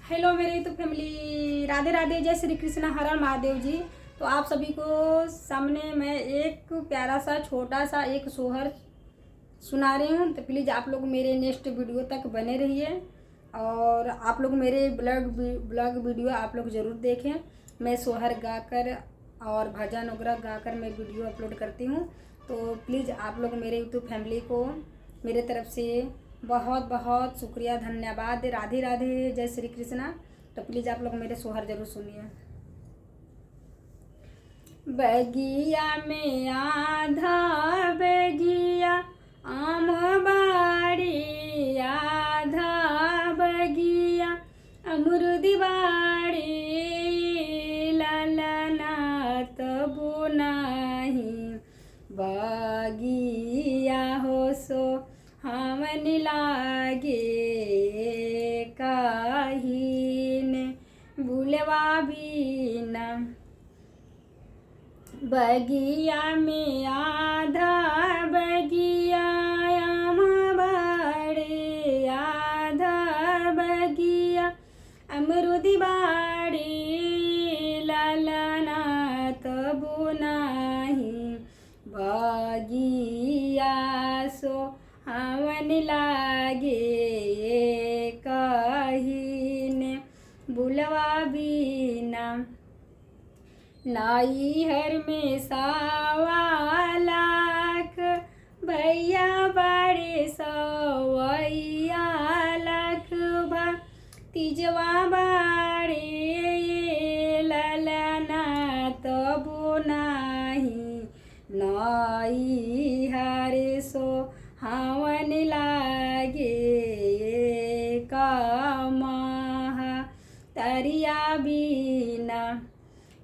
Hello मेरे YouTube family, Radhe Radhe, जय श्री कृष्णा, हर हर महादेव जी। तो आप सभी को सामने मैं एक प्यारा सा छोटा सा एक सोहर सुना रही हूँ। तो प्लीज़ आप लोग मेरे नेक्स्ट वीडियो तक बने रहिए और आप लोग मेरे ब्लॉग वीडियो आप लोग ज़रूर देखें। मैं सोहर गाकर और भजन वगैरह गाकर मैं वीडियो अपलोड करती हूँ। तो प्लीज़ आप लोग मेरे यूट्यूब फैमिली को मेरे तरफ से बहुत बहुत शुक्रिया, धन्यवाद। राधे राधे, जय श्री कृष्णा। तो प्लीज़ आप लोग मेरे सोहर जरूर सुनिए। बगिया में आधा बगिया आम बाड़ी, आधा बगिया अमरुद बाड़ी, ललना तबु नाही बगिया हो सो हमन लागे, काहीन बुलवा भी न। बगिया में आधा बगिया आम बाड़े, आधा बगिया अमरुद बाड़ी, ललना तबु नाही बगिया सो हमन लागे, काहीन बुलवा बीना। नैहर में 1.25 लाख भैया बाड़े, 1.25 लाख तीजवा बाड़े, ललना तबु नाही नैहर सो हमन लागे, कमाहा तरिया बीना।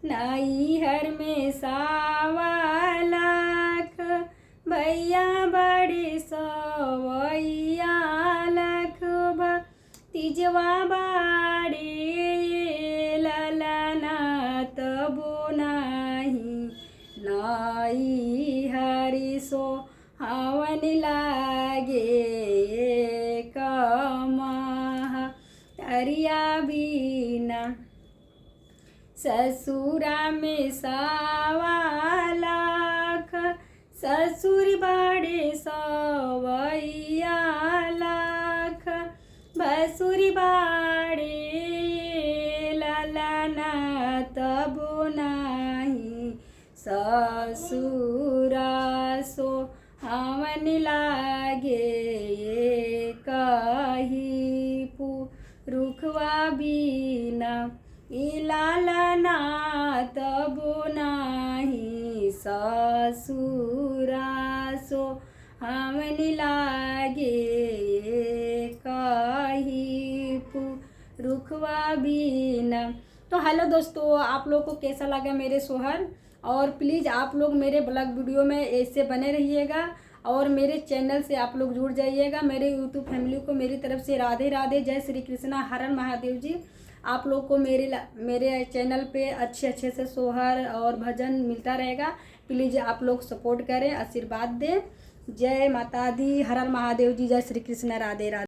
नैहर में 1.25 लाख भैया बड़े, 1.25 लाख तीजवा बाड़े, ललना तबु नाही नैहर सो हमन लागे, कमाहा तरिया बीना। ससुरा में 1.25 लाख ससुर बाड़े, 1.25 लाख भसुर बाड़े, ललना तबु नाही ससुरा सो हमन लागे, कही पुरुखवा बीना। ललना तबु नाही ससुरा सो हमन लागे, कही पुरुखवा बीना। तो हेलो दोस्तों, आप लोग को कैसा लगा मेरे सोहर? और प्लीज़ आप लोग मेरे ब्लॉग वीडियो में ऐसे बने रहिएगा और मेरे चैनल से आप लोग जुड़ जाइएगा। मेरे यूट्यूब फैमिली को मेरी तरफ से राधे राधे, जय श्री कृष्णा, हर हर महादेव जी। आप लोग को मेरे चैनल पे अच्छे अच्छे से सोहर और भजन मिलता रहेगा। प्लीज़ आप लोग सपोर्ट करें, आशीर्वाद दें। जय माता दी, हर हर महादेव जी, जय श्री कृष्णा, राधे राधे।